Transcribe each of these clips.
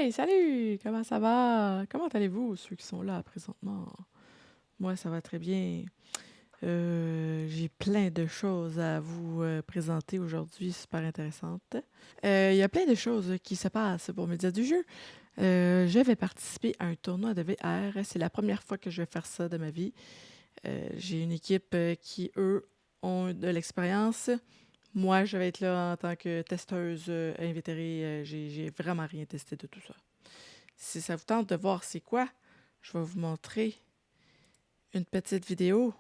Hey, salut! Comment ça va? Comment allez-vous, ceux qui sont là présentement? Moi, ça va très bien. J'ai plein de choses à vous présenter aujourd'hui, super intéressantes. Il y a plein de choses qui se passent pour Médias du jeu. Je vais participer à un tournoi de VR. C'est la première fois que je vais faire ça de ma vie. J'ai une équipe qui, eux, ont de l'expérience. Moi, je vais être là en tant que testeuse invétérée. J'ai vraiment rien testé de tout ça. Si ça vous tente de voir c'est quoi, je vais vous montrer une petite vidéo.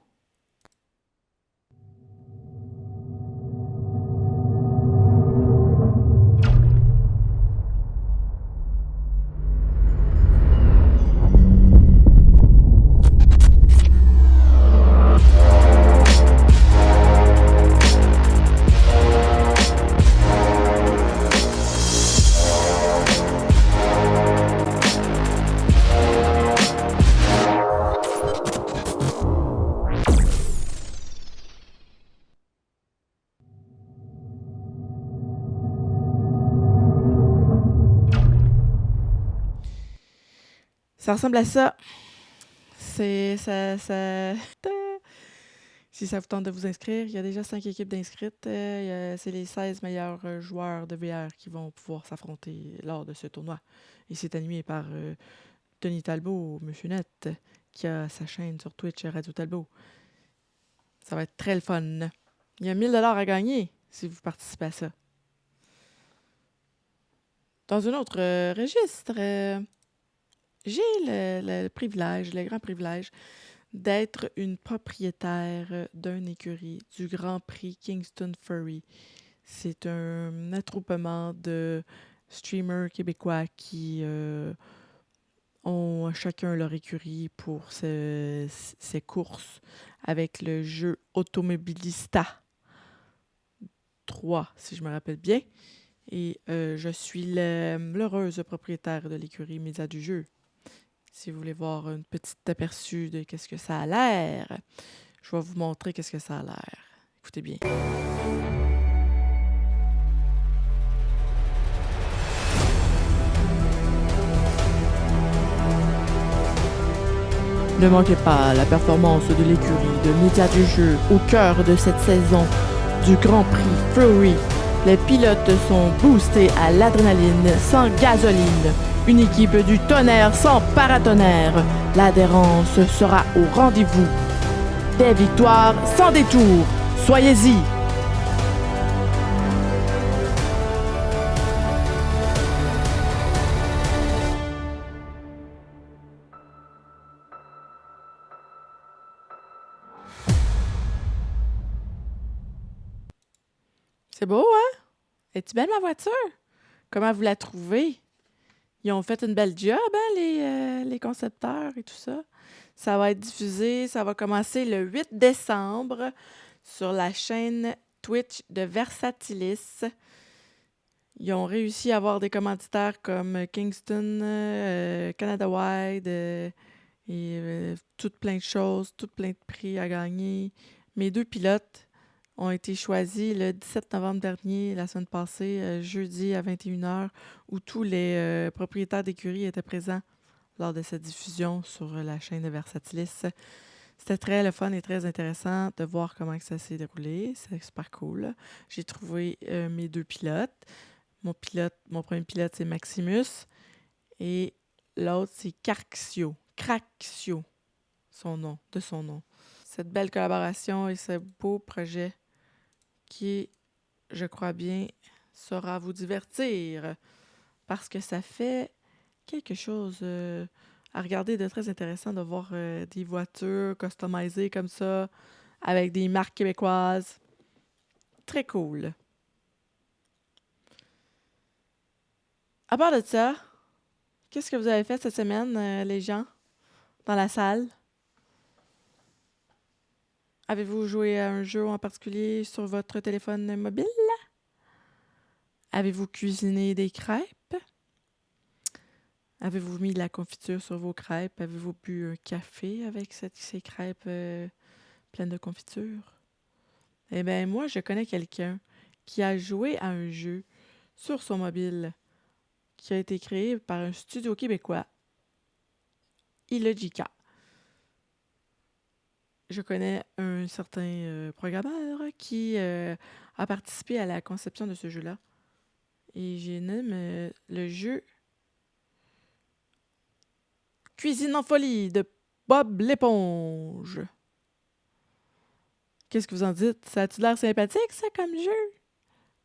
Ça ressemble à ça. C'est ça. Si ça vous tente de vous inscrire, il y a déjà 5 équipes d'inscrites. C'est les 16 meilleurs joueurs de VR qui vont pouvoir s'affronter lors de ce tournoi. Et c'est animé par Denis Talbot, Monsieur Net, qui a sa chaîne sur Twitch Radio Talbot. Ça va être très le fun. Il y a 1000 $ à gagner si vous participez à ça. Dans un autre registre, j'ai le privilège, le grand privilège d'être une propriétaire d'une écurie du Grand Prix Kingston Furry. C'est un attroupement de streamers québécois qui ont chacun leur écurie pour ces courses avec le jeu Automobilista 3, si je me rappelle bien. Et je suis l'heureuse propriétaire de l'écurie Média du jeu. Si vous voulez voir un petit aperçu de qu'est-ce que ça a l'air, je vais vous montrer qu'est-ce que ça a l'air. Écoutez bien. Ne manquez pas la performance de l'écurie de Média du jeu au cœur de cette saison du Grand Prix Furry. Les pilotes sont boostés à l'adrénaline sans gasoline. Une équipe du tonnerre sans paratonnerre. L'adhérence sera au rendez-vous. Des victoires sans détour. Soyez-y! C'est beau, hein? Es-tu belle, ma voiture? Comment vous la trouvez? Ils ont fait une belle job, hein, les concepteurs et tout ça. Ça va être diffusé, ça va commencer le 8 décembre sur la chaîne Twitch de Versatilis. Ils ont réussi à avoir des commanditaires comme Kingston, Canada Wide et toutes plein de choses, toutes plein de prix à gagner. Mes 2 pilotes ont été choisis le 17 novembre dernier, la semaine passée, jeudi à 21h, où tous les propriétaires d'écuries étaient présents lors de cette diffusion sur la chaîne de Versatilis. C'était très le fun et très intéressant de voir comment que ça s'est déroulé. C'est super cool. J'ai trouvé mes 2 pilotes. Mon premier pilote, c'est Maximus. Et l'autre, c'est Craxio, de son nom. Cette belle collaboration et ce beau projet qui, je crois bien, saura vous divertir parce que ça fait quelque chose à regarder de très intéressant de voir des voitures customisées comme ça avec des marques québécoises. Très cool. À part de ça, qu'est-ce que vous avez fait cette semaine, les gens, dans la salle? Avez-vous joué à un jeu en particulier sur votre téléphone mobile? Avez-vous cuisiné des crêpes? Avez-vous mis de la confiture sur vos crêpes? Avez-vous bu un café avec ces crêpes pleines de confiture? Eh bien, moi, je connais quelqu'un qui a joué à un jeu sur son mobile qui a été créé par un studio québécois, Illogica. Je connais un certain programmeur qui a participé à la conception de ce jeu-là. Et j'ai nommé le jeu Cuisine en folie de Bob l'éponge. Qu'est-ce que vous en dites? Ça a-tu l'air sympathique, ça, comme jeu?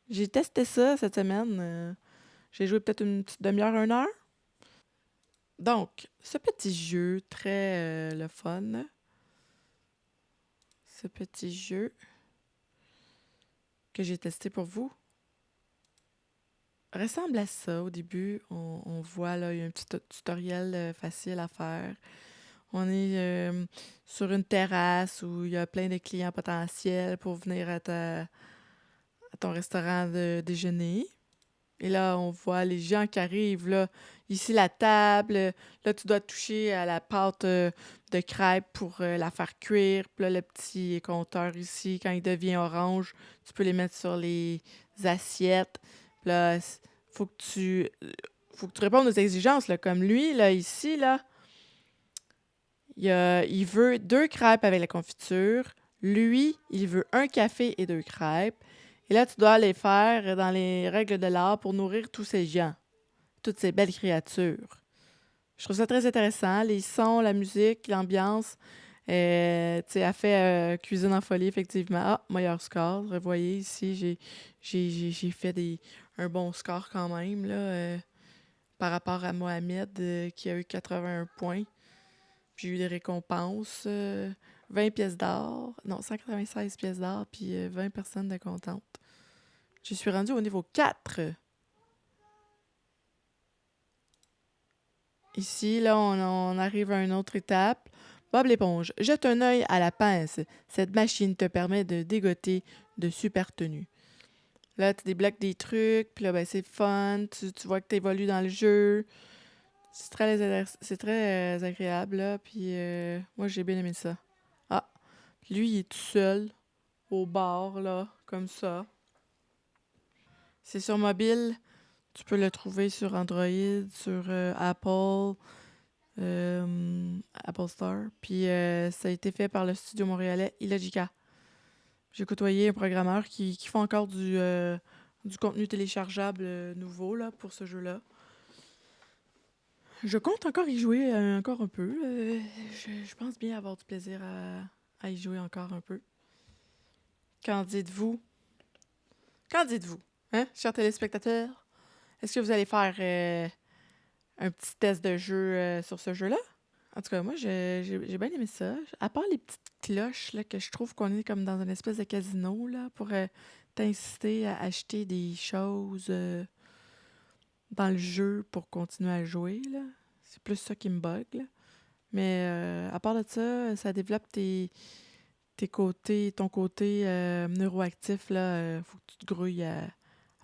J'ai testé ça cette semaine. J'ai joué peut-être une petite demi-heure, 1 heure. Donc, ce petit jeu très le fun, ce petit jeu que j'ai testé pour vous, ressemble à ça. Au début, on voit, là, il y a un petit tutoriel facile à faire. On est sur une terrasse où il y a plein de clients potentiels pour venir à ton restaurant de déjeuner. Et là, on voit les gens qui arrivent, là. Ici, la table. Là, tu dois toucher à la pâte de crêpes pour la faire cuire. Puis là, le petit compteur ici, quand il devient orange, tu peux les mettre sur les assiettes. Puis là, faut que tu, faut que tu répondes aux exigences, là. Comme lui, là, ici, là, il veut 2 crêpes avec la confiture. Lui, il veut 1 café et 2 crêpes. Et là, tu dois les faire dans les règles de l'art pour nourrir tous ces gens, toutes ces belles créatures. Je trouve ça très intéressant. Les sons, la musique, l'ambiance. Tu sais, elle fait Cuisine en folie, effectivement. Ah, meilleur score. Vous voyez, ici, j'ai fait un bon score quand même, là, par rapport à Mohamed, qui a eu 81 points. J'ai eu des récompenses, 20 pièces d'or, non, 196 pièces d'or, puis 20 personnes de contentes. Je suis rendue au niveau 4. Ici, là, on arrive à une autre étape. Bob l'éponge, jette un œil à la pince. Cette machine te permet de dégoter de super tenues. Là, tu débloques des trucs, puis là, ben, c'est fun. Tu vois que tu évolues dans le jeu. C'est très agréable, là. Puis moi, j'ai bien aimé ça. Ah, lui, il est tout seul au bar, là, comme ça. C'est sur mobile. Tu peux le trouver sur Android, sur Apple Store. Puis ça a été fait par le studio montréalais Illogica. J'ai côtoyé un programmeur qui fait encore du contenu téléchargeable nouveau là, pour ce jeu-là. Je compte encore y jouer encore un peu. Je pense bien avoir du plaisir à y jouer encore un peu. Qu'en dites-vous? Qu'en dites-vous? Hein, chers téléspectateurs? Est-ce que vous allez faire un petit test de jeu sur ce jeu-là? En tout cas, moi, j'ai bien aimé ça. À part les petites cloches, là, que je trouve qu'on est comme dans une espèce de casino, là, pour t'inciter à acheter des choses dans le jeu pour continuer à jouer, là. C'est plus ça qui me bug, là. Mais à part de ça, ça développe ton côté neuroactif, là. Faut que tu te grouilles à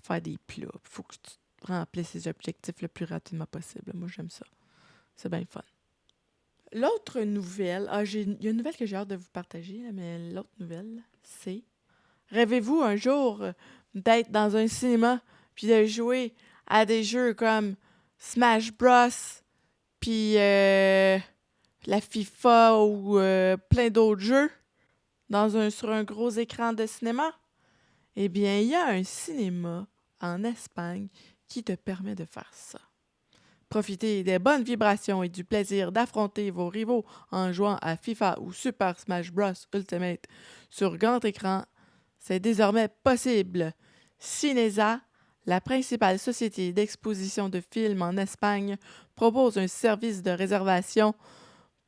faire des plats. Faut que tu remplisses les objectifs le plus rapidement possible. Moi, j'aime ça. C'est bien fun. L'autre nouvelle, il y a une nouvelle que j'ai hâte de vous partager, là, mais l'autre nouvelle, c'est rêvez-vous un jour d'être dans un cinéma puis de jouer à des jeux comme Smash Bros, puis la FIFA ou plein d'autres jeux sur un gros écran de cinéma? Eh bien, il y a un cinéma en Espagne qui te permet de faire ça. Profitez des bonnes vibrations et du plaisir d'affronter vos rivaux en jouant à FIFA ou Super Smash Bros Ultimate sur grand écran. C'est désormais possible. Cinesa, la principale société d'exposition de films en Espagne, propose un service de réservation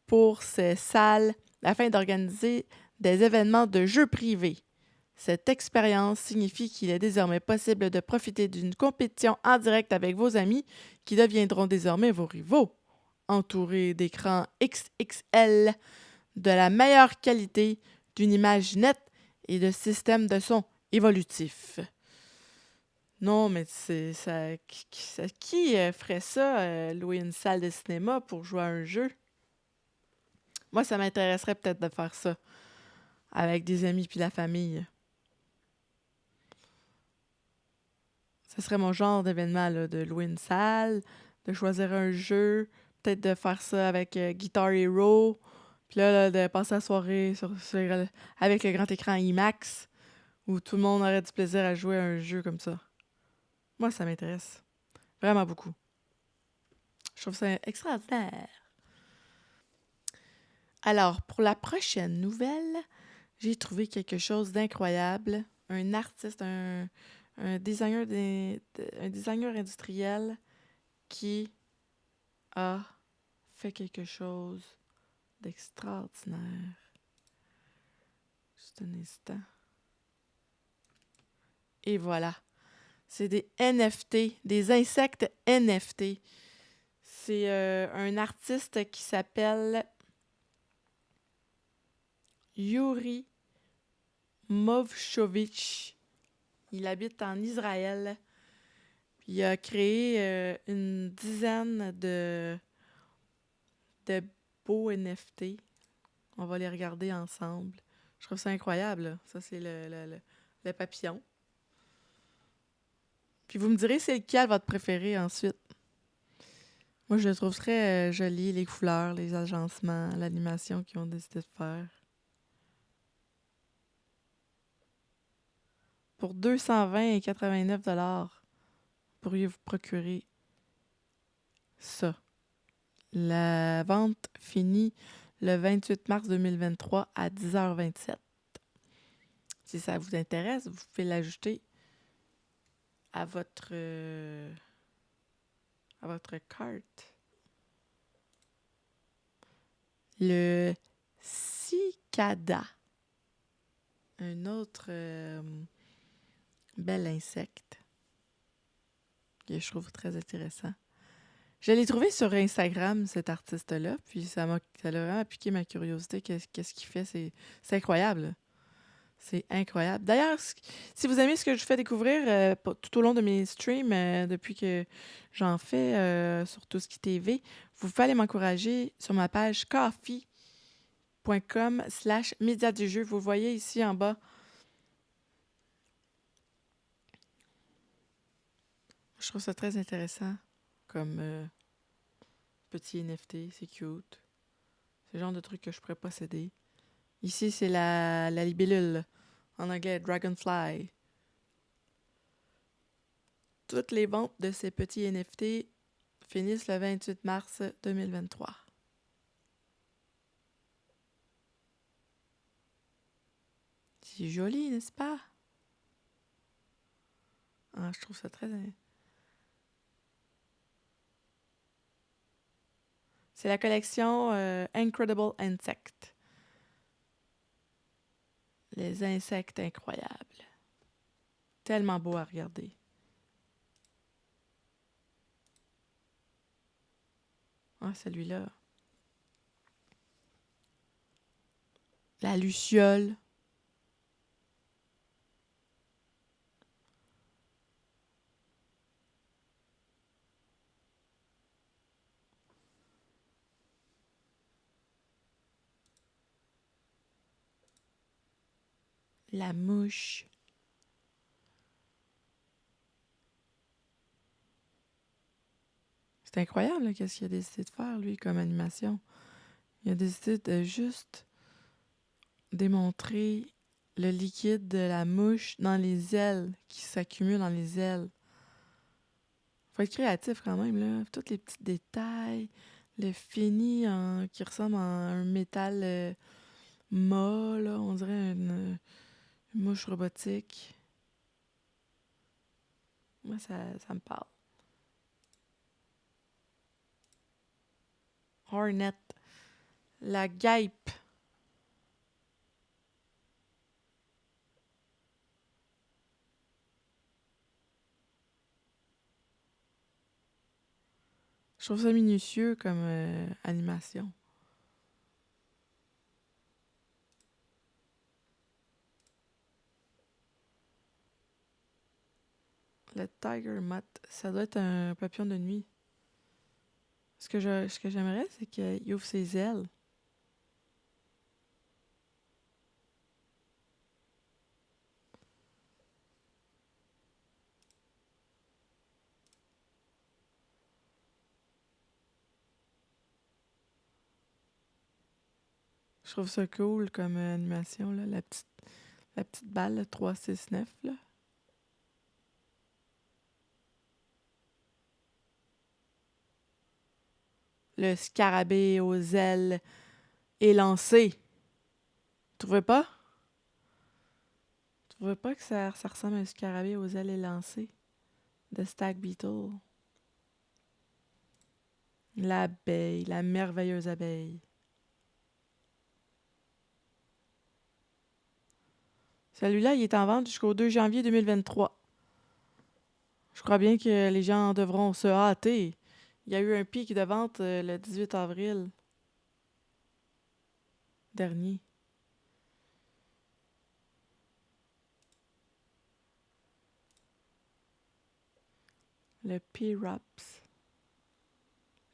pour ces salles afin d'organiser des événements de jeux privés. Cette expérience signifie qu'il est désormais possible de profiter d'une compétition en direct avec vos amis qui deviendront désormais vos rivaux. Entourés d'écrans XXL, de la meilleure qualité, d'une image nette et de systèmes de son évolutifs. Non, mais c'est ça. Qui ferait ça, louer une salle de cinéma pour jouer à un jeu? Moi, ça m'intéresserait peut-être de faire ça avec des amis puis la famille. Ce serait mon genre d'événement, là, de louer une salle, de choisir un jeu, peut-être de faire ça avec Guitar Hero, puis là, de passer la soirée avec le grand écran IMAX, où tout le monde aurait du plaisir à jouer à un jeu comme ça. Moi, ça m'intéresse. Vraiment beaucoup. Je trouve ça extraordinaire. Alors, pour la prochaine nouvelle, j'ai trouvé quelque chose d'incroyable. Un artiste, un designer, un designer industriel qui a fait quelque chose d'extraordinaire. Juste un instant. Et voilà. C'est des NFT, des insectes NFT. C'est un artiste qui s'appelle Yuri Movchovich. Il habite en Israël. Puis il a créé une dizaine de beaux NFT. On va les regarder ensemble. Je trouve ça incroyable, là. Ça, c'est le papillon. Puis vous me direz c'est lequel votre préféré ensuite. Moi, je le trouve très joli, les couleurs, les agencements, l'animation qu'ils ont décidé de faire. Pour 220,89 $, pourriez vous procurer ça. La vente finit le 28 mars 2023 à 10h27. Si ça vous intéresse, vous pouvez l'ajouter à votre carte. Le cicada. Un autre bel insecte que je trouve très intéressant. Je l'ai trouvé sur Instagram, cet artiste-là, puis ça a vraiment piqué ma curiosité. Qu'est-ce qu'il fait? C'est incroyable. C'est incroyable. D'ailleurs, si vous aimez ce que je fais découvrir tout au long de mes streams, depuis que j'en fais sur Tout ce qui TV, vous pouvez aller m'encourager sur ma page ko-fi.com/média du jeu. Vous le voyez ici en bas. Je trouve ça très intéressant comme petit NFT. C'est cute. C'est le genre de truc que je pourrais posséder. Ici, c'est la libellule. En anglais, Dragonfly. Toutes les ventes de ces petits NFT finissent le 28 mars 2023. C'est joli, n'est-ce pas? Ah, je trouve ça très... C'est la collection Incredible Insect. Les insectes incroyables. Tellement beau à regarder. Ah, celui-là. La luciole. La mouche. C'est incroyable, là, qu'est-ce qu'il a décidé de faire, lui, comme animation. Il a décidé de juste démontrer le liquide de la mouche dans les ailes, qui s'accumule dans les ailes. Faut être créatif quand même, là. Tous les petits détails. Le fini qui ressemble à un métal mat, là. On dirait une mouche robotique. Moi, ça me parle. Hornet. La guêpe. Je trouve ça minutieux comme animation. Le Tiger Moth, ça doit être un papillon de nuit. Ce que j'aimerais, c'est qu'il ouvre ses ailes. Je trouve ça cool comme animation, là, la petite balle, là, 3, 6, 9, là. Le scarabée aux ailes élancées. Tu trouvais pas? Tu trouvais pas que ça ressemble à un scarabée aux ailes élancées de Stag Beetle? L'abeille, la merveilleuse abeille. Celui-là, il est en vente jusqu'au 2 janvier 2023. Je crois bien que les gens devront se hâter. Il y a eu un pic de vente le 18 avril dernier. Le P-Raps.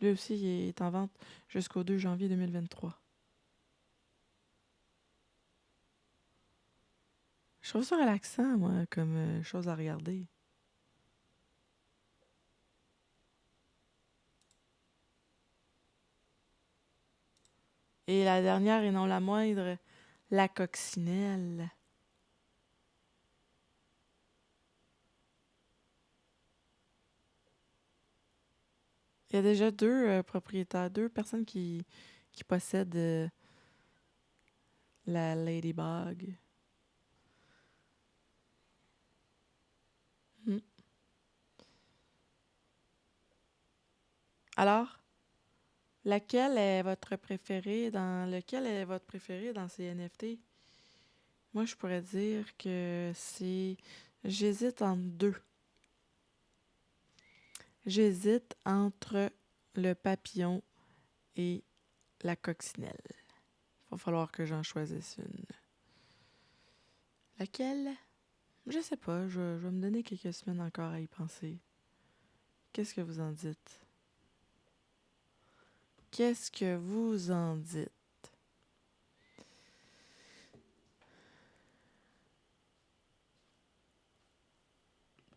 Lui aussi, il est en vente jusqu'au 2 janvier 2023. Je trouve ça relaxant, moi, comme chose à regarder. Et la dernière et non la moindre, la coccinelle. Il y a déjà deux propriétaires, deux personnes qui possèdent la Ladybug. Hmm. Alors, lequel est votre préféré dans ces NFT? Moi, je pourrais dire que c'est... J'hésite entre deux. J'hésite entre le papillon et la coccinelle. Il va falloir que j'en choisisse une. Laquelle? Je sais pas. Je vais me donner quelques semaines encore à y penser. Qu'est-ce que vous en dites? Qu'est-ce que vous en dites?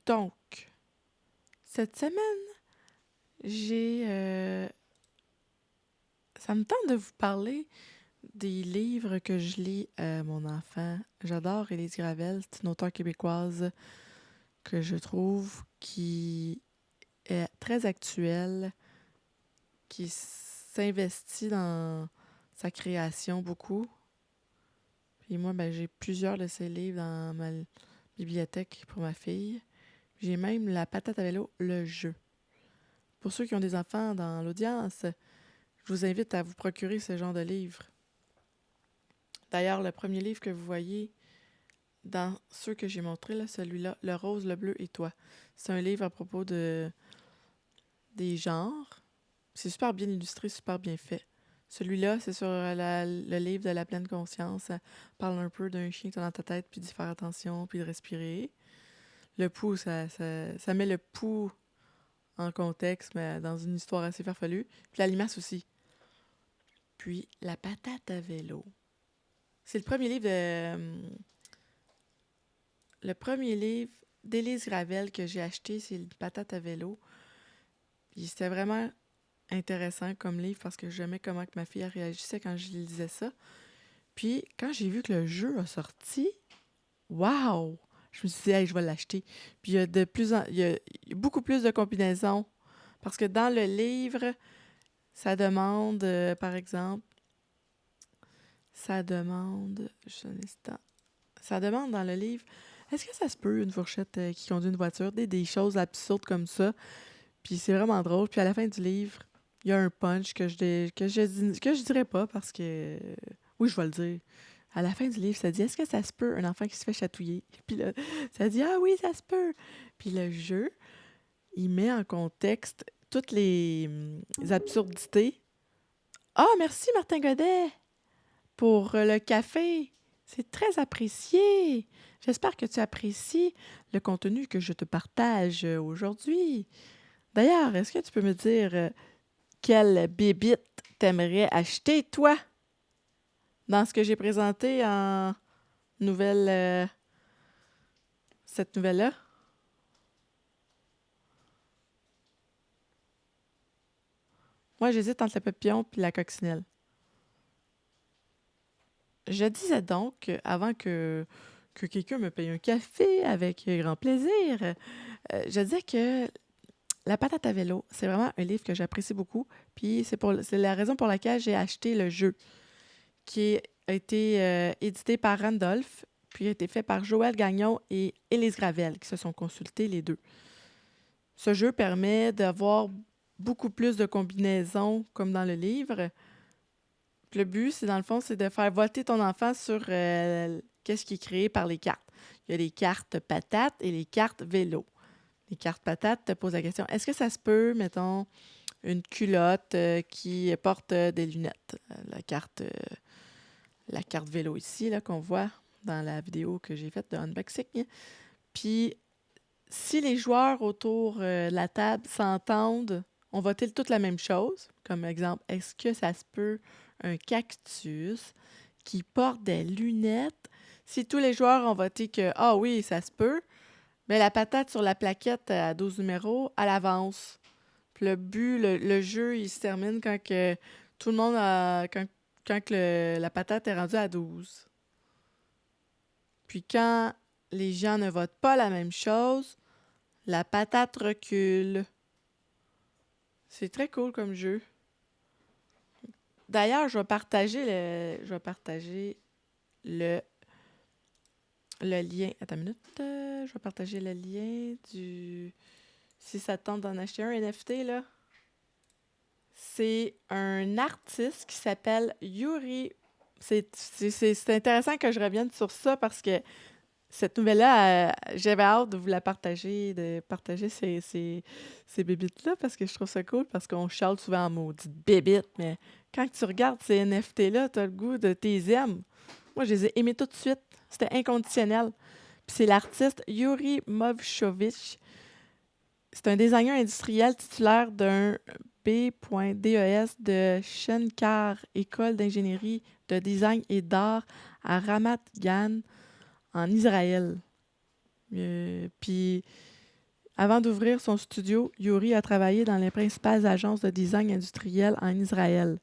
Donc, cette semaine, ça me tente de vous parler des livres que je lis à mon enfant. J'adore Élise Gravel. C'est une auteure québécoise que je trouve qui est très actuelle, qui s'investit dans sa création beaucoup. Puis moi, ben, j'ai plusieurs de ses livres dans ma bibliothèque pour ma fille. J'ai même La patate à vélo, le jeu. Pour ceux qui ont des enfants dans l'audience, je vous invite à vous procurer ce genre de livre. D'ailleurs, le premier livre que vous voyez dans ceux que j'ai montrés, là, celui-là, Le rose, le bleu et toi. C'est un livre à propos des genres. C'est super bien illustré, super bien fait. Celui-là, c'est sur le livre de la pleine conscience. Ça parle un peu d'un chien qui est dans ta tête, puis d'y faire attention, puis de respirer. Le pouls, ça met le pouls en contexte, mais dans une histoire assez farfelue. Puis la limace aussi. Puis la patate à vélo. C'est le premier livre d'Élise Gravel que j'ai acheté, c'est le patate à vélo. Puis c'était vraiment intéressant comme livre parce que j'aimais comment que ma fille réagissait quand je lisais ça. Puis quand j'ai vu que le jeu a sorti, waouh! Je me suis dit, hey, je vais l'acheter. Puis il y a beaucoup plus de combinaisons. Parce que dans le livre, ça demande, par exemple, juste un instant, ça demande dans le livre, est-ce que ça se peut une fourchette qui conduit une voiture? Des choses absurdes comme ça. Puis c'est vraiment drôle. Puis à la fin du livre, il y a un punch que je dirais pas parce que... oui, je vais le dire. À la fin du livre, ça dit, est-ce que ça se peut un enfant qui se fait chatouiller? Puis là, ça dit, ah oui, ça se peut. Puis le jeu, il met en contexte toutes les absurdités. Ah, merci Martin Godet pour le café. C'est très apprécié. J'espère que tu apprécies le contenu que je te partage aujourd'hui. D'ailleurs, est-ce que tu peux me dire quelle bébite t'aimerais acheter, toi, dans ce que j'ai présenté en nouvelle, cette nouvelle-là? Moi, j'hésite entre le papillon et la coccinelle. je disais donc, avant que quelqu'un me paye un café avec grand plaisir, je disais que La patate à vélo, c'est vraiment un livre que j'apprécie beaucoup. Puis c'est la raison pour laquelle j'ai acheté le jeu, qui a été édité par Randolph, puis a été fait par Joël Gagnon et Élise Gravel, qui se sont consultés les deux. Ce jeu permet d'avoir beaucoup plus de combinaisons, comme dans le livre. Le but, c'est dans le fond, c'est de faire voter ton enfant sur qu'est-ce qui est créé par les cartes. Il y a les cartes patates et les cartes vélo. Les cartes patates te posent la question, est-ce que ça se peut, mettons, une culotte qui porte des lunettes? La carte vélo ici, là, qu'on voit dans la vidéo que j'ai faite de unboxing. Puis, si les joueurs autour de la table s'entendent, on va-t-il toute la même chose? Comme exemple, est-ce que ça se peut un cactus qui porte des lunettes? Si tous les joueurs ont voté que, ah oui, ça se peut, mais la patate sur la plaquette à 12 numéros, elle avance. Puis le but, le jeu, il se termine quand que tout le monde a. Quand que la patate est rendue à 12. Puis quand les gens ne votent pas la même chose, la patate recule. C'est très cool comme jeu. D'ailleurs, je vais partager le lien. Attends une minute. Je vais partager le lien du. Si ça te tente d'en acheter un NFT, là. C'est un artiste qui s'appelle Yuri. C'est intéressant que je revienne sur ça parce que cette nouvelle-là, j'avais hâte de vous la partager, de partager ces bébites-là parce que je trouve ça cool parce qu'on chiale souvent en maudite bébite, mais quand tu regardes ces NFT-là, tu as le goût de tes aimes. Moi, je les ai aimés tout de suite. C'était inconditionnel. Puis c'est l'artiste Yuri Movchovich. C'est un designer industriel titulaire d'un B.DES de Shenkar, école d'ingénierie, de design et d'art à Ramat Gan, en Israël. Puis, avant d'ouvrir son studio, Yuri a travaillé dans les principales agences de design industriel en Israël.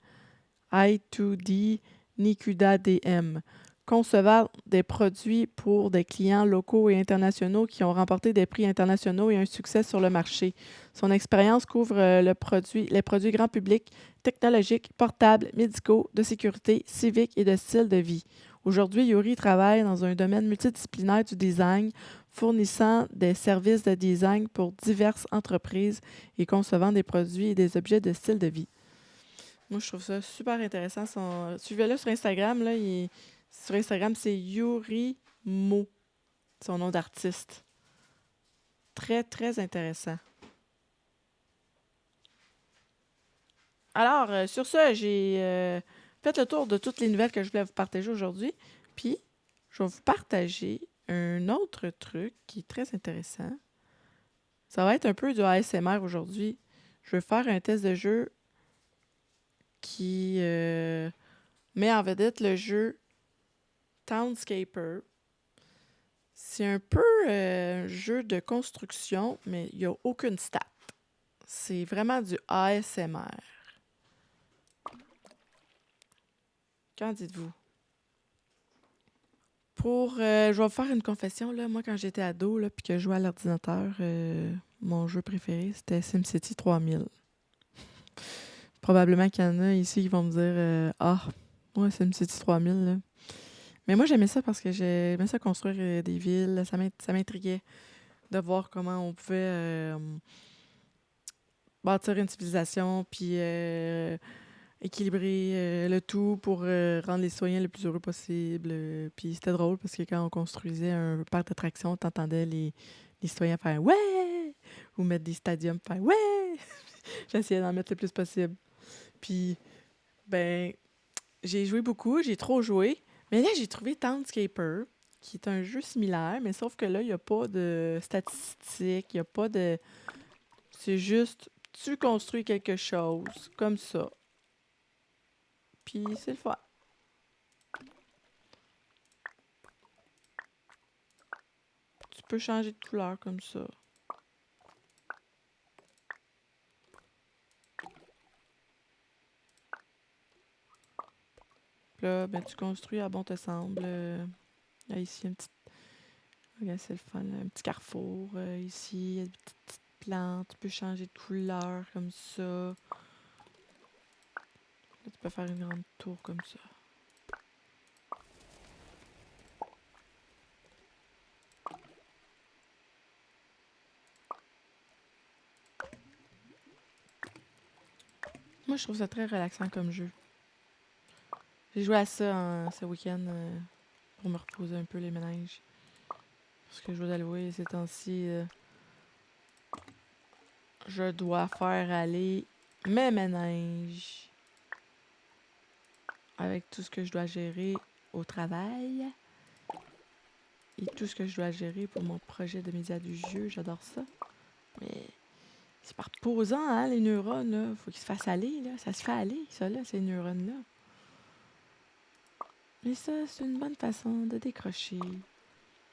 I2D, Nikuda DM, concevant des produits pour des clients locaux et internationaux qui ont remporté des prix internationaux et un succès sur le marché. Son expérience couvre les produits grand public, technologiques, portables, médicaux, de sécurité, civiques et de style de vie. Aujourd'hui, Yuri travaille dans un domaine multidisciplinaire du design, fournissant des services de design pour diverses entreprises et concevant des produits et des objets de style de vie. Moi, je trouve ça super intéressant. Suivez-le sur Instagram. Là, sur Instagram, c'est Yuri Mo, son nom d'artiste. Très, très intéressant. Alors, sur ce, j'ai fait le tour de toutes les nouvelles que je voulais vous partager aujourd'hui. Puis, je vais vous partager un autre truc qui est très intéressant. Ça va être un peu du ASMR aujourd'hui. Je vais faire un test de jeu qui met en vedette le jeu Townscaper. C'est un peu un jeu de construction, mais il n'y a aucune stat. C'est vraiment du ASMR. Qu'en dites-vous? Je vais vous faire une confession. Là. Moi, quand j'étais ado puis que je jouais à l'ordinateur, mon jeu préféré, c'était SimCity 3000. Probablement qu'il y en a ici qui vont me dire ouais, SimCity 3000. Là. Mais moi, j'aimais ça parce que j'aimais ça construire des villes. Ça m'intriguait de voir comment on pouvait bâtir une civilisation puis équilibrer le tout pour rendre les citoyens le plus heureux possible. Puis c'était drôle parce que quand on construisait un parc d'attractions, t'entendais les citoyens faire «Ouais!» ou mettre des stadiums faire «Ouais!» J'essayais d'en mettre le plus possible. Puis, ben, j'ai joué beaucoup, j'ai trop joué. Mais là, j'ai trouvé Townscaper, qui est un jeu similaire, mais sauf que là, il n'y a pas de statistiques, il n'y a pas de... C'est juste, tu construis quelque chose, comme ça. Puis c'est le fun. Tu peux changer de couleur comme ça. Puis là, ben, tu construis à bon te semble. Là, ici, un petit... Regarde, c'est le fun, là, un petit carrefour. Ici, il y a des petites plantes. Tu peux changer de couleur comme ça. Là, tu peux faire une grande tour comme ça. Moi, je trouve ça très relaxant comme jeu. J'ai joué à ça ce week-end pour me reposer un peu les méninges. Parce que je dois l'avouer, ces temps-ci, je dois faire aller mes méninges avec tout ce que je dois gérer au travail et tout ce que je dois gérer pour mon projet de média du jeu. J'adore ça. Mais c'est par posant, hein, les neurones, là. Faut qu'ils se fassent aller, là. Ça se fait aller, ça, là, ces neurones-là. Mais ça, c'est une bonne façon de décrocher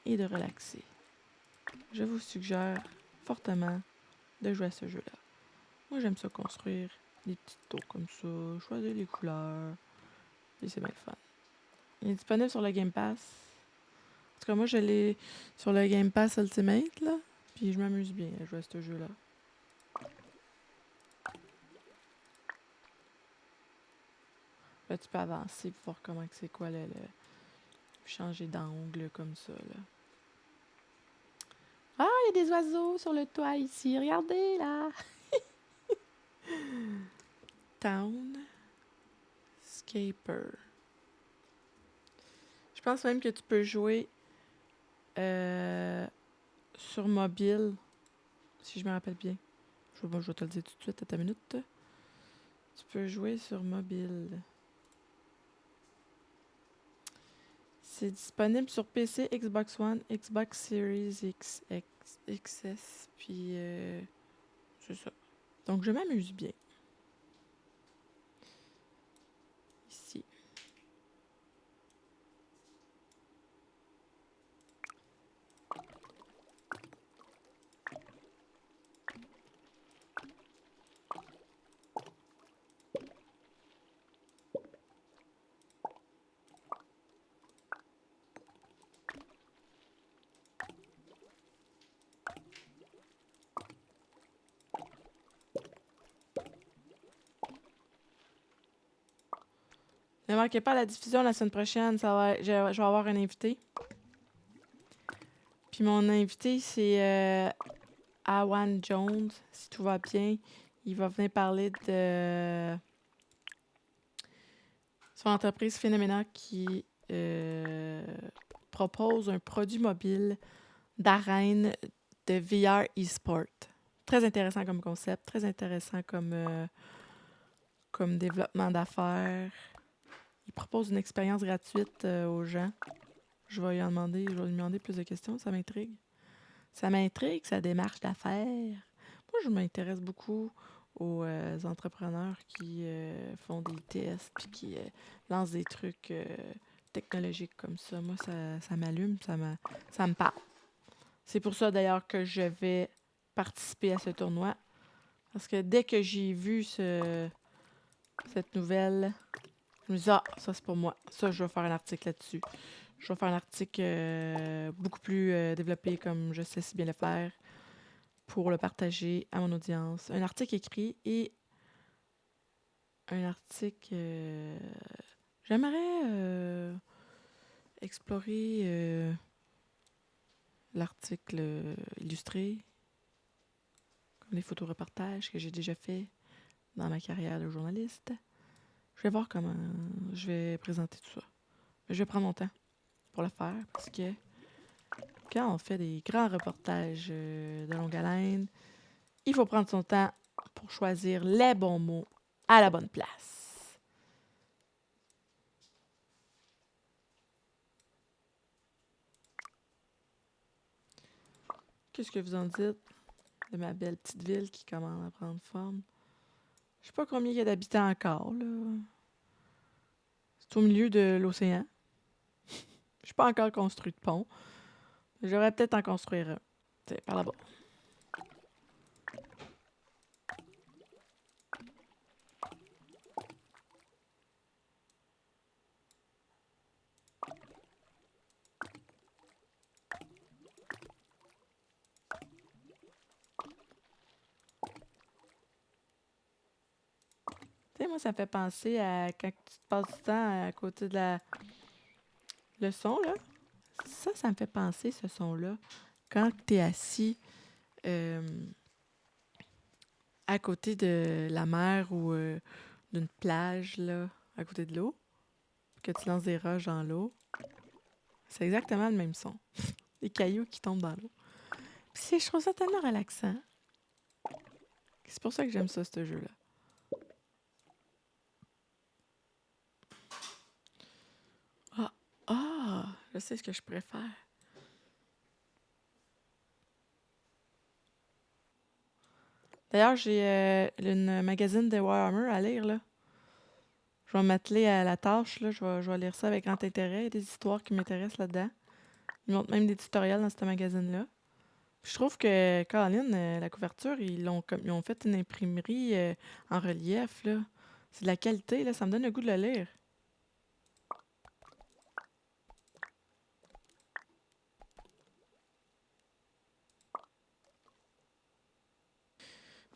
et de relaxer. Je vous suggère fortement de jouer à ce jeu-là. Moi, j'aime ça construire des petites tours comme ça, choisir les couleurs, et c'est bien le fun. Il est disponible sur le Game Pass. En tout cas, moi, je l'ai sur le Game Pass Ultimate, là, puis je m'amuse bien à jouer à ce jeu-là. Là, tu peux avancer pour voir comment c'est quoi le changer d'angle comme ça, là. Ah, il y a des oiseaux sur le toit ici. Regardez, là. Town Scaper. Je pense même que tu peux jouer sur mobile, si je me rappelle bien. Je vais te le dire tout de suite, à ta minute. Tu peux jouer sur mobile. C'est disponible sur PC, Xbox One, Xbox Series X, XS, puis c'est ça. Donc je m'amuse bien. Ici. Ne manquez pas la diffusion la semaine prochaine. Je vais avoir un invité. Puis mon invité, c'est Awan Jones, si tout va bien. Il va venir parler de son entreprise Phenomena qui propose un produit mobile d'arène de VR e-sport. Très intéressant comme concept, très intéressant comme développement d'affaires. Il propose une expérience gratuite aux gens. Je vais lui demander plus de questions, ça m'intrigue. Ça m'intrigue, sa démarche d'affaires. Moi, je m'intéresse beaucoup aux entrepreneurs qui font des tests puis qui lancent des trucs technologiques comme ça. Moi, ça m'allume, ça me parle. C'est pour ça, d'ailleurs, que je vais participer à ce tournoi. Parce que dès que j'ai vu cette nouvelle, je me dis, ah, ça, c'est pour moi. Ça, je vais faire un article là-dessus. Je vais faire un article beaucoup plus développé comme je sais si bien le faire pour le partager à mon audience. Un article écrit et un article... j'aimerais explorer l'article illustré, comme les photoreportages que j'ai déjà fait dans ma carrière de journaliste. Je vais voir comment je vais présenter tout ça. Je vais prendre mon temps pour le faire parce que quand on fait des grands reportages de longue haleine, il faut prendre son temps pour choisir les bons mots à la bonne place. Qu'est-ce que vous en dites de ma belle petite ville qui commence à prendre forme? Je sais pas combien il y a d'habitants encore, là. C'est au milieu de l'océan. Je n'ai pas encore construit de pont. J'aurais peut-être en construire un. C'est par là-bas. moi, ça me fait penser à quand tu te passes du temps à côté de le son, là. Ça me fait penser, ce son-là. Quand tu es assis euh, à côté de la mer ou d'une plage, là, à côté de l'eau, que tu lances des roches dans l'eau, c'est exactement le même son. Les cailloux qui tombent dans l'eau. Puis je trouve ça tellement relaxant. C'est pour ça que j'aime ça, ce jeu-là. Ah, je sais ce que je préfère. D'ailleurs, j'ai une magazine de Warhammer à lire, là. Je vais m'atteler à la tâche, là. Je vais lire ça avec grand intérêt. Il y a des histoires qui m'intéressent là-dedans. Ils montrent même des tutoriels dans ce magazine-là. Puis je trouve que, Colin, la couverture, ils ont fait une imprimerie en relief, là. C'est de la qualité, là. Ça me donne le goût de le lire.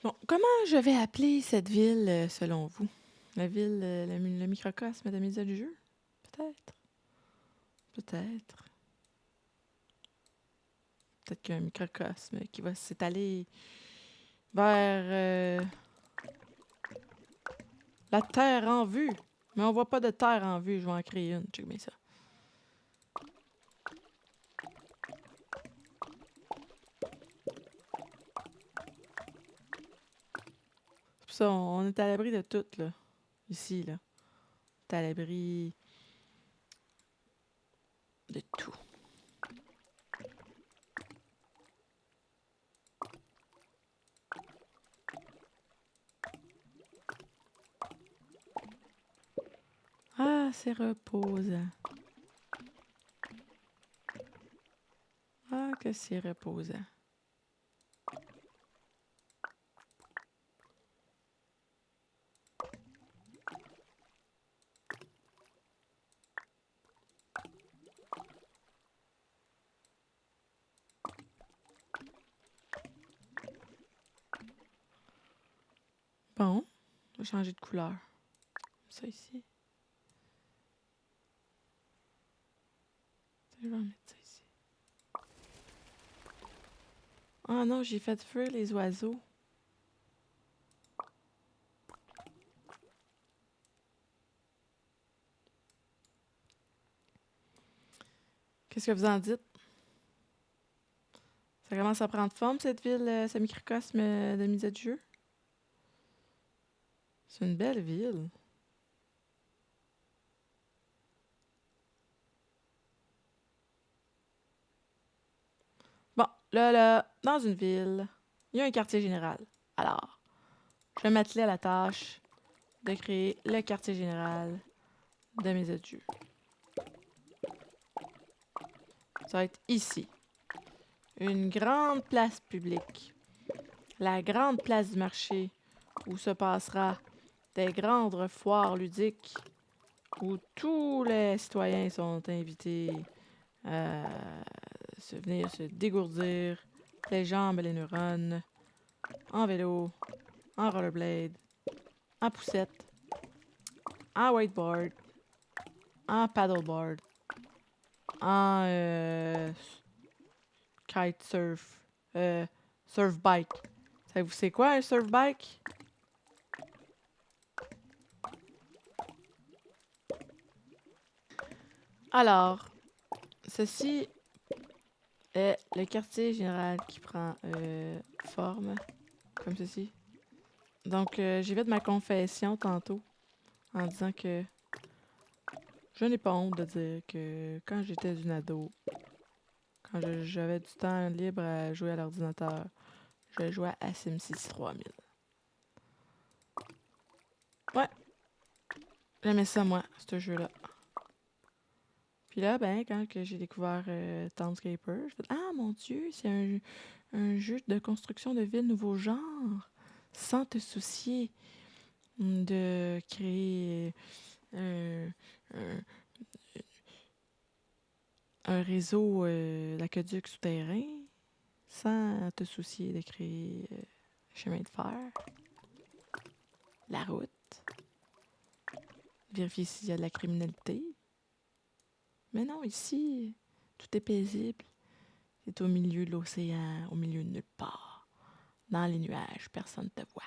Bon, comment je vais appeler cette ville, selon vous? La ville, le microcosme de la média du jeu? Peut-être. Peut-être. Peut-être qu'il y a un microcosme qui va s'étaler vers la Terre en vue. Mais on voit pas de Terre en vue. Je vais en créer une. Check bien ça. C'est pour ça, on est à l'abri de tout, là. Ici, là. On est à l'abri de tout. Ah, c'est reposant. Ah, que c'est reposant. Bon, on va changer de couleur. Ça ici. Je vais en mettre ça ici. Ah non, j'ai fait fuir les oiseaux. Qu'est-ce que vous en dites? Ça commence à prendre forme, cette ville, ce microcosme de média du jeu. C'est une belle ville. Bon, là, dans une ville, il y a un quartier général. Alors, je vais m'atteler à la tâche de créer le quartier général de mes adieux. Ça va être ici. Une grande place publique. La grande place du marché où se passera des grandes foires ludiques où tous les citoyens sont invités à venir se dégourdir les jambes et les neurones en vélo, en rollerblade, en poussette, en wakeboard, en paddleboard, en kitesurf, surf bike. Savez-vous c'est quoi un surf bike? Alors, ceci est le quartier général qui prend forme, comme ceci. Donc, j'ai fait ma confession tantôt en disant que je n'ai pas honte de dire que quand j'étais une ado, quand j'avais du temps libre à jouer à l'ordinateur, je jouais à SimCity 3000. Ouais, j'aimais ça, moi, ce jeu-là. Puis là, ben, quand que j'ai découvert Townscaper, je fais ah mon Dieu, c'est un jeu de construction de ville nouveau genre, sans te soucier de créer un, un réseau d'aqueduc souterrain, sans te soucier de créer chemin de fer, la route. Vérifier s'il y a de la criminalité. Mais non, ici, tout est paisible. C'est au milieu de l'océan, au milieu de nulle part. Dans les nuages, personne ne te voit.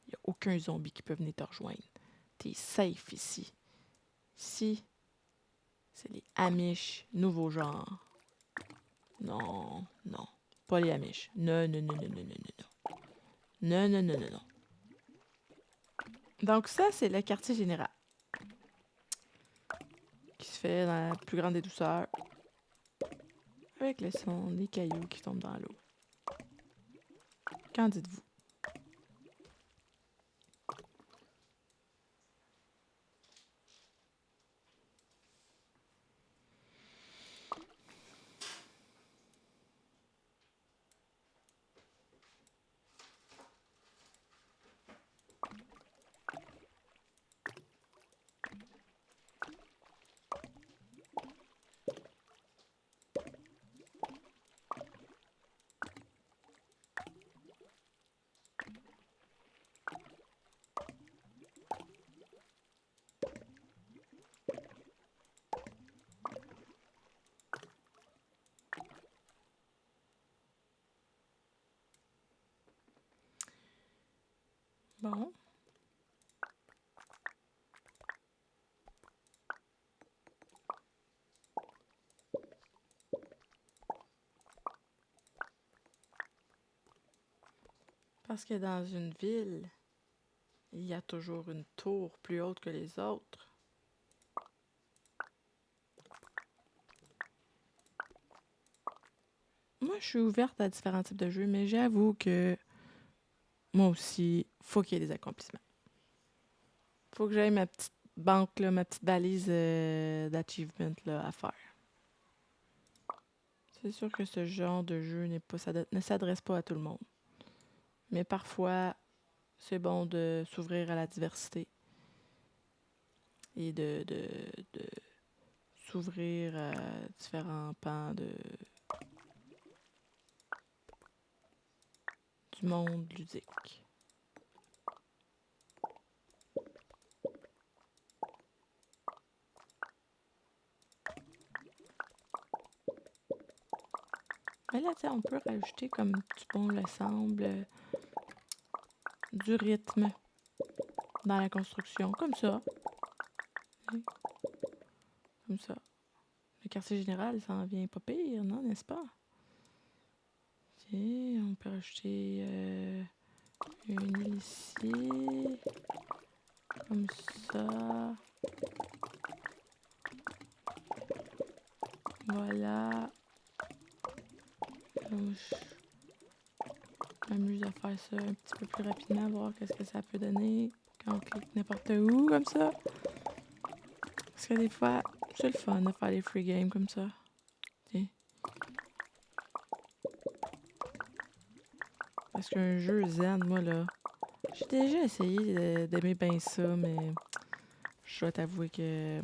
Il n'y a aucun zombie qui peut venir te rejoindre. T'es safe ici. Ici, c'est les Amish, nouveau genre. Non, non. Pas les Amish. Non, non, non, non, non, non, non, non. Non, non, non, non, non. Donc ça, c'est le quartier général. Qui se fait dans la plus grande des douceurs. Avec le son des cailloux qui tombent dans l'eau. Qu'en dites-vous? Bon. Parce que dans une ville, il y a toujours une tour plus haute que les autres. Moi, je suis ouverte à différents types de jeux, mais j'avoue que moi aussi, faut qu'il y ait des accomplissements. Faut que j'aille ma petite banque, là, ma petite valise d'achievement là, à faire. C'est sûr que ce genre de jeu ne s'adresse pas à tout le monde. Mais parfois, c'est bon de s'ouvrir à la diversité et de s'ouvrir à différents pans du monde ludique. Mais là, tu sais, on peut rajouter, comme du bon le semble, du rythme dans la construction, comme ça. Oui, comme ça. Le quartier général, ça en vient pas pire, non, n'est-ce pas? Tiens, on peut rajouter une île ici, comme ça. Voilà. Donc, je m'amuse à faire ça un petit peu plus rapidement, voir qu'est-ce que ça peut donner quand on clique n'importe où, comme ça. Parce que des fois, c'est le fun de faire des free games comme ça. Tiens. Parce qu'un jeu zen, moi, là, j'ai déjà essayé d'aimer bien ça, mais je dois t'avouer que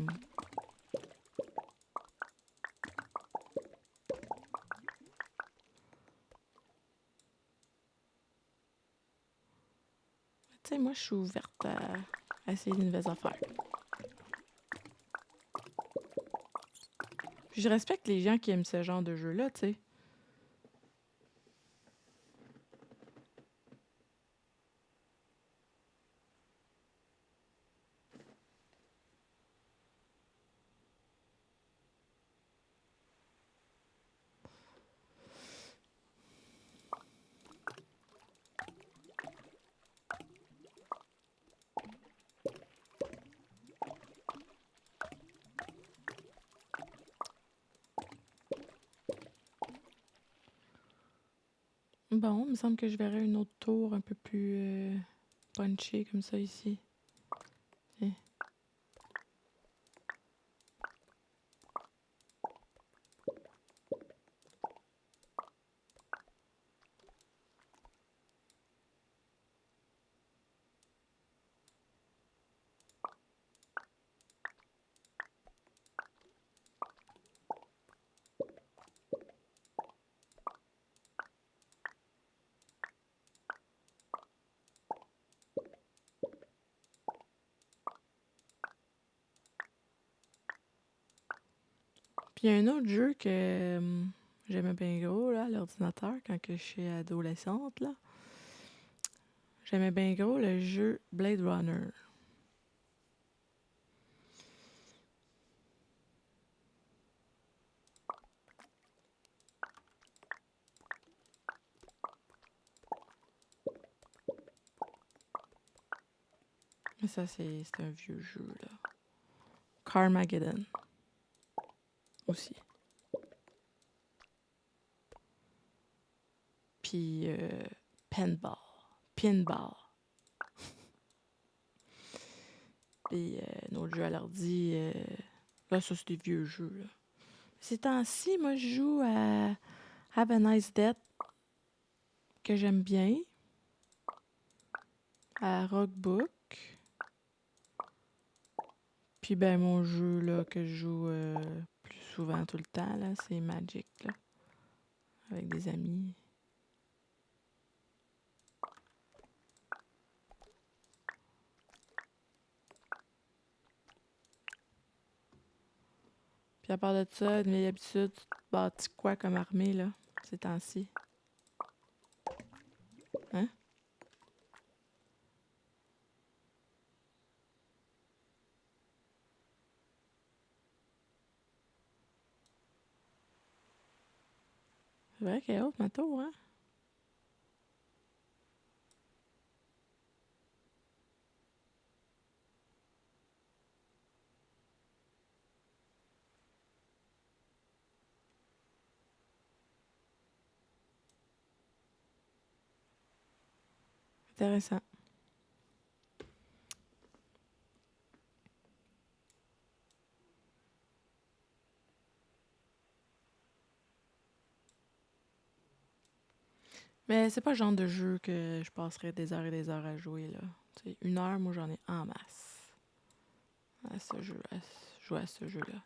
tu sais, moi, je suis ouverte à essayer de nouvelles affaires. Puis je respecte les gens qui aiment ce genre de jeu-là, tu sais. Bon, il me semble que je verrais une autre tour un peu plus punchée comme ça ici. Tiens. Puis il y a un autre jeu que j'aimais bien gros, là, à l'ordinateur, quand que je suis adolescente, là. J'aimais bien gros le jeu Blade Runner. Mais ça, c'est un vieux jeu, là. Carmageddon. Aussi. Puis Pinball. Pinball. Puis un autre jeu à l'ordi. Là, ça, c'est des vieux jeux, là. Ces temps-ci, moi, je joue à Have a Nice Death, que j'aime bien. À Rockbook. Puis, ben, mon jeu, là, que je joue plus souvent tout le temps, là, c'est Magic, là. Avec des amis. Puis, à part de ça, de mes habitudes, tu te bâtis quoi comme armée, là, ces temps-ci? Hein? C'est vrai qu'il y a autre matos, hein? Intéressant. Mais c'est pas le genre de jeu que je passerais des heures et des heures à jouer, là. Tu sais, 1 heure, moi, j'en ai en masse. À ce jeu, jouer à ce jeu-là.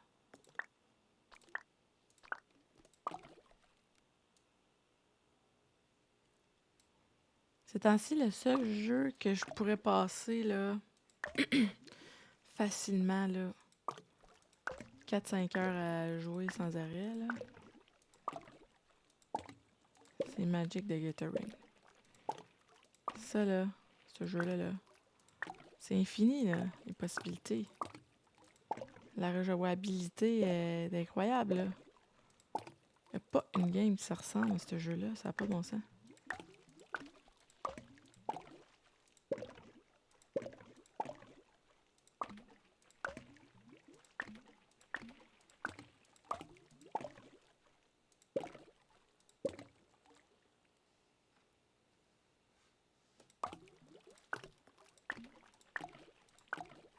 C'est temps-ci le seul jeu que je pourrais passer, là, facilement, là, 4-5 heures à jouer sans arrêt, là. C'est Magic the Gathering. Ça, là, ce jeu-là, là, c'est infini, là, les possibilités. La rejouabilité est incroyable, là. Il n'y a pas une game qui se ressemble à ce jeu-là, ça n'a pas de bon sens.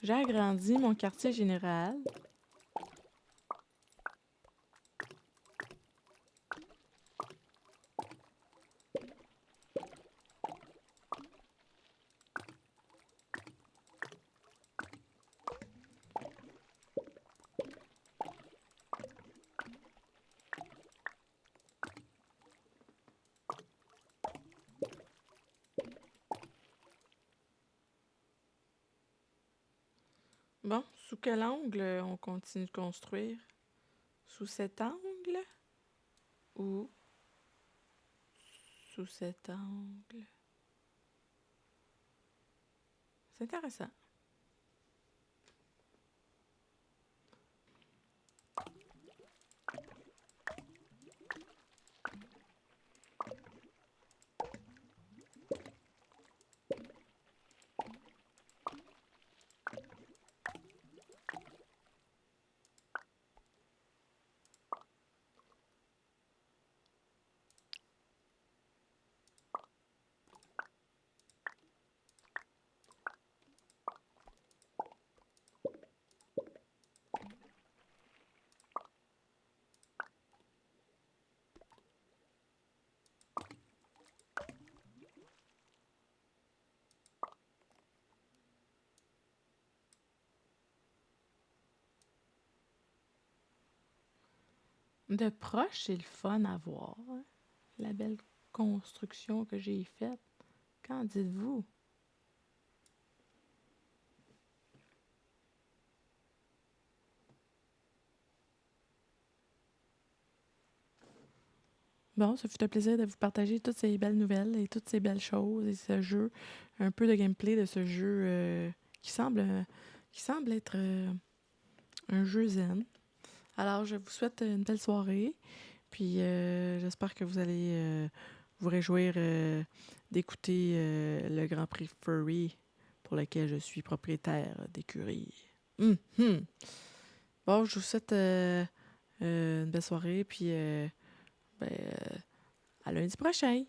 J'ai agrandi mon quartier général. Bon, sous quel angle on continue de construire? Sous cet angle ou sous cet angle? C'est intéressant. De proche, c'est le fun à voir, hein. La belle construction que j'ai faite. Qu'en dites-vous? Bon, ça fut un plaisir de vous partager toutes ces belles nouvelles et toutes ces belles choses et ce jeu, un peu de gameplay de ce jeu qui semble être un jeu zen. Alors, je vous souhaite une belle soirée, puis j'espère que vous allez vous réjouir d'écouter le Grand Prix Furry pour lequel je suis propriétaire d'écurie. Mhm. Bon, je vous souhaite une belle soirée, puis ben, à lundi prochain.